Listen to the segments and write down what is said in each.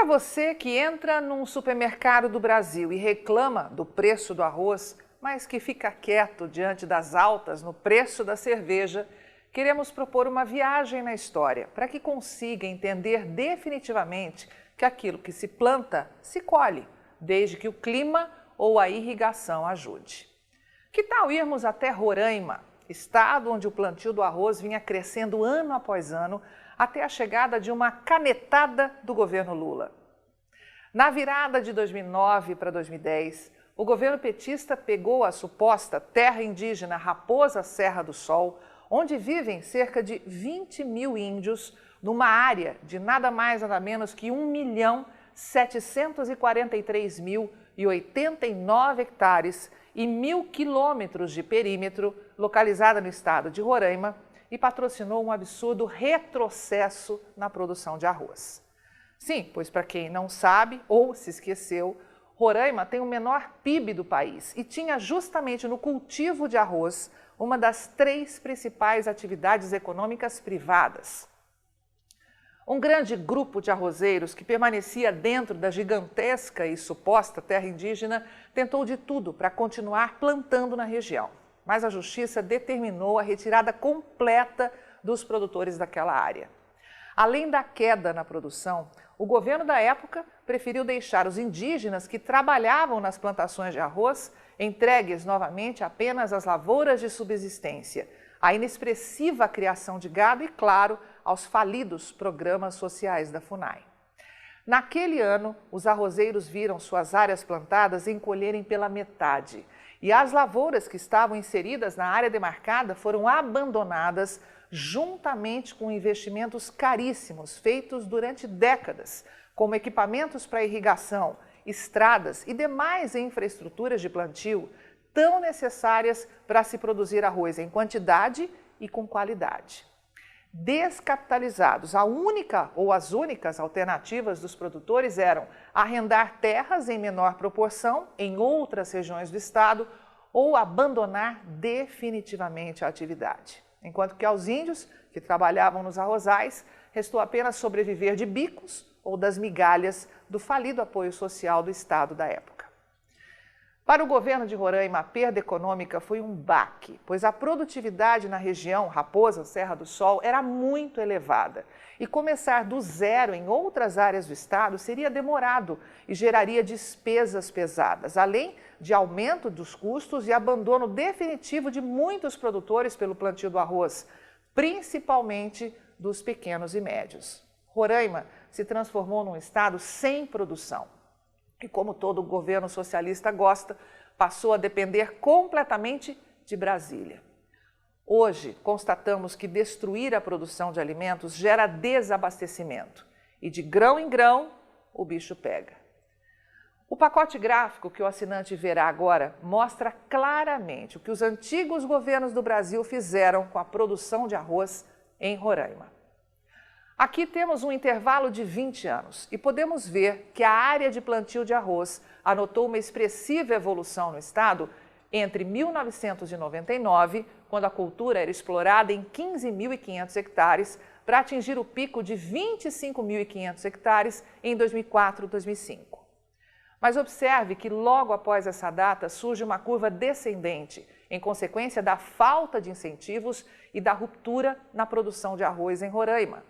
Para você que entra num supermercado do Brasil e reclama do preço do arroz, mas que fica quieto diante das altas no preço da cerveja, queremos propor uma viagem na história para que consiga entender definitivamente que aquilo que se planta se colhe, desde que o clima ou a irrigação ajude. Que tal irmos até Roraima, estado onde o plantio do arroz vinha crescendo ano após ano, até a chegada de uma canetada do governo Lula? Na virada de 2009 para 2010, o governo petista pegou a suposta terra indígena Raposa Serra do Sol, onde vivem cerca de 20 mil índios, numa área de nada mais nada menos que 1.743.089 hectares e 1.000 quilômetros de perímetro, localizada no estado de Roraima, e patrocinou um absurdo retrocesso na produção de arroz. Sim, pois para quem não sabe ou se esqueceu, Roraima tem o menor PIB do país e tinha justamente no cultivo de arroz uma das 3 principais atividades econômicas privadas. Um grande grupo de arrozeiros que permanecia dentro da gigantesca e suposta terra indígena tentou de tudo para continuar plantando na região, mas a justiça determinou a retirada completa dos produtores daquela área. Além da queda na produção, o governo da época preferiu deixar os indígenas que trabalhavam nas plantações de arroz entregues novamente apenas às lavouras de subsistência, à inexpressiva criação de gado e, claro, aos falidos programas sociais da FUNAI. Naquele ano, os arrozeiros viram suas áreas plantadas encolherem pela metade e as lavouras que estavam inseridas na área demarcada foram abandonadas juntamente com investimentos caríssimos feitos durante décadas, como equipamentos para irrigação, estradas e demais infraestruturas de plantio tão necessárias para se produzir arroz em quantidade e com qualidade. Descapitalizados, a única ou as únicas alternativas dos produtores eram arrendar terras em menor proporção em outras regiões do estado ou abandonar definitivamente a atividade. Enquanto que aos índios, que trabalhavam nos arrozais, restou apenas sobreviver de bicos ou das migalhas do falido apoio social do estado da época. Para o governo de Roraima, a perda econômica foi um baque, pois a produtividade na região Raposa Serra do Sol era muito elevada e começar do zero em outras áreas do estado seria demorado e geraria despesas pesadas, além de aumento dos custos e abandono definitivo de muitos produtores pelo plantio do arroz, principalmente dos pequenos e médios. Roraima se transformou num estado sem produção. E como todo governo socialista gosta, passou a depender completamente de Brasília. Hoje, constatamos que destruir a produção de alimentos gera desabastecimento e de grão em grão o bicho pega. O pacote gráfico que o assinante verá agora mostra claramente o que os antigos governos do Brasil fizeram com a produção de arroz em Roraima. Aqui temos um intervalo de 20 anos e podemos ver que a área de plantio de arroz anotou uma expressiva evolução no estado entre 1999, quando a cultura era explorada em 15.500 hectares, para atingir o pico de 25.500 hectares em 2004 e 2005. Mas observe que logo após essa data surge uma curva descendente, em consequência da falta de incentivos e da ruptura na produção de arroz em Roraima.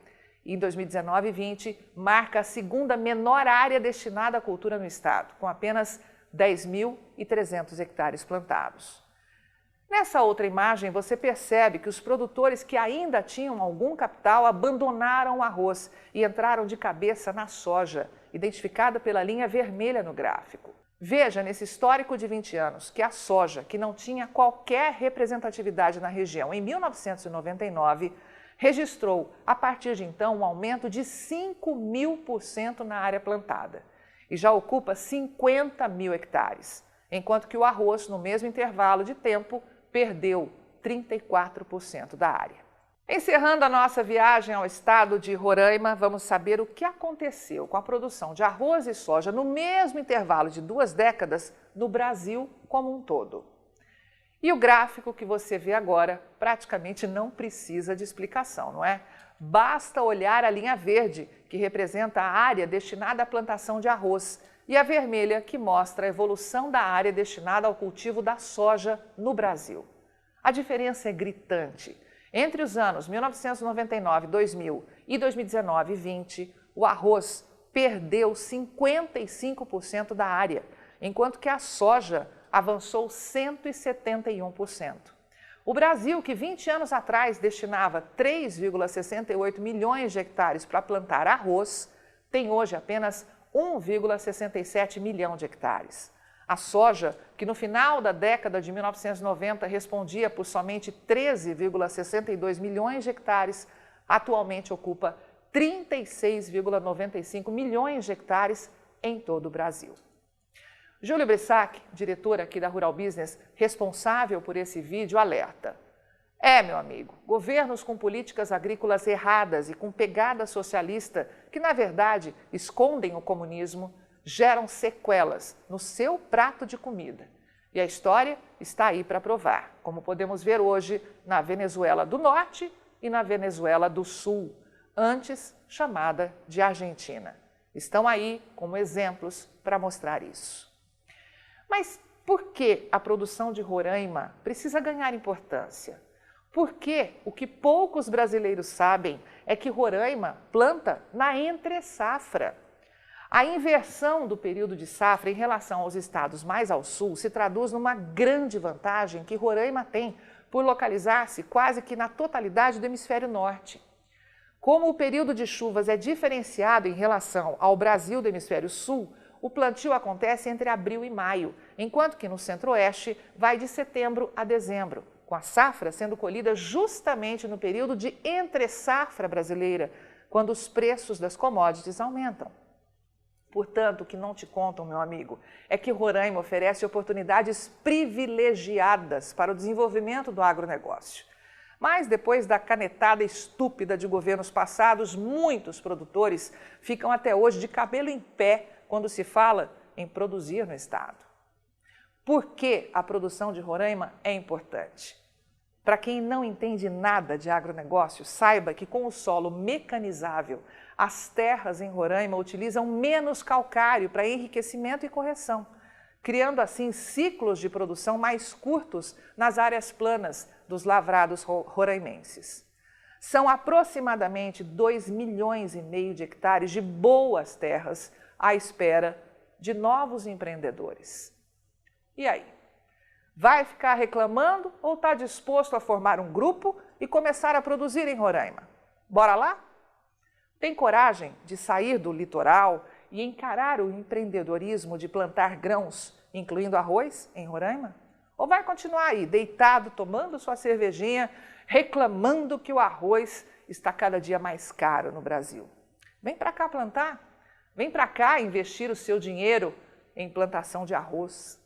Em 2019 e 2020, marca a segunda menor área destinada à cultura no estado, com apenas 10.300 hectares plantados. Nessa outra imagem, você percebe que os produtores que ainda tinham algum capital abandonaram o arroz e entraram de cabeça na soja, identificada pela linha vermelha no gráfico. Veja nesse histórico de 20 anos que a soja, que não tinha qualquer representatividade na região em 1999, registrou, a partir de então, um aumento de 5.000% na área plantada e já ocupa 50 mil hectares, enquanto que o arroz, no mesmo intervalo de tempo, perdeu 34% da área. Encerrando a nossa viagem ao estado de Roraima, vamos saber o que aconteceu com a produção de arroz e soja no mesmo intervalo de 2 décadas no Brasil como um todo. E o gráfico que você vê agora praticamente não precisa de explicação, não é? Basta olhar a linha verde, que representa a área destinada à plantação de arroz, e a vermelha, que mostra a evolução da área destinada ao cultivo da soja no Brasil. A diferença é gritante. Entre os anos 1999, 2000 e 2019 e 2020, o arroz perdeu 55% da área, enquanto que a soja avançou 171%. O Brasil, que 20 anos atrás destinava 3,68 milhões de hectares para plantar arroz, tem hoje apenas 1,67 milhão de hectares. A soja, que no final da década de 1990 respondia por somente 13,62 milhões de hectares, atualmente ocupa 36,95 milhões de hectares em todo o Brasil. Júlio Brissac, diretor aqui da Rural Business, responsável por esse vídeo, alerta. Meu amigo, governos com políticas agrícolas erradas e com pegada socialista, que na verdade escondem o comunismo, geram sequelas no seu prato de comida. E a história está aí para provar, como podemos ver hoje na Venezuela do Norte e na Venezuela do Sul, antes chamada de Argentina. Estão aí como exemplos para mostrar isso. Mas por que a produção de Roraima precisa ganhar importância? Porque o que poucos brasileiros sabem é que Roraima planta na entre-safra. A inversão do período de safra em relação aos estados mais ao sul se traduz numa grande vantagem que Roraima tem por localizar-se quase que na totalidade do hemisfério norte. Como o período de chuvas é diferenciado em relação ao Brasil do hemisfério sul, o plantio acontece entre abril e maio, enquanto que no centro-oeste vai de setembro a dezembro, com a safra sendo colhida justamente no período de entre-safra brasileira, quando os preços das commodities aumentam. Portanto, o que não te contam, meu amigo, é que Roraima oferece oportunidades privilegiadas para o desenvolvimento do agronegócio. Mas depois da canetada estúpida de governos passados, muitos produtores ficam até hoje de cabelo em pé quando se fala em produzir no estado. Por que a produção de Roraima é importante? Para quem não entende nada de agronegócio, saiba que com o solo mecanizável, as terras em Roraima utilizam menos calcário para enriquecimento e correção, criando assim ciclos de produção mais curtos nas áreas planas dos lavrados roraimenses. São aproximadamente 2,5 milhões de hectares de boas terras à espera de novos empreendedores. E aí? Vai ficar reclamando ou está disposto a formar um grupo e começar a produzir em Roraima? Bora lá? Tem coragem de sair do litoral e encarar o empreendedorismo de plantar grãos, incluindo arroz, em Roraima? Ou vai continuar aí, deitado, tomando sua cervejinha, reclamando que o arroz está cada dia mais caro no Brasil? Vem para cá plantar. Vem para cá investir o seu dinheiro em plantação de arroz.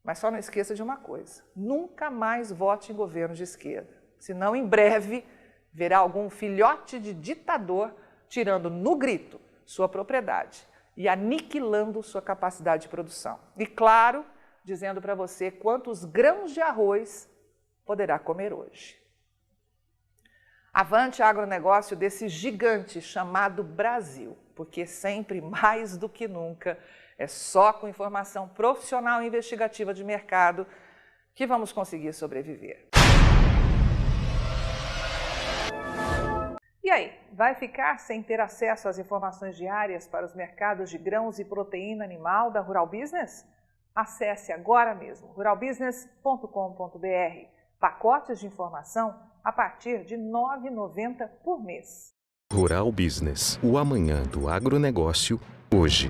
Mas só não esqueça de uma coisa, nunca mais vote em governos de esquerda, senão em breve verá algum filhote de ditador tirando no grito sua propriedade e aniquilando sua capacidade de produção. E claro, dizendo para você quantos grãos de arroz poderá comer hoje. Avante agronegócio desse gigante chamado Brasil, porque sempre, mais do que nunca, é só com informação profissional e investigativa de mercado que vamos conseguir sobreviver. E aí, vai ficar sem ter acesso às informações diárias para os mercados de grãos e proteína animal da Rural Business? Acesse agora mesmo ruralbusiness.com.br. Pacotes de informação a partir de R$ 9,90 por mês. Rural Business, o amanhã do agronegócio, hoje.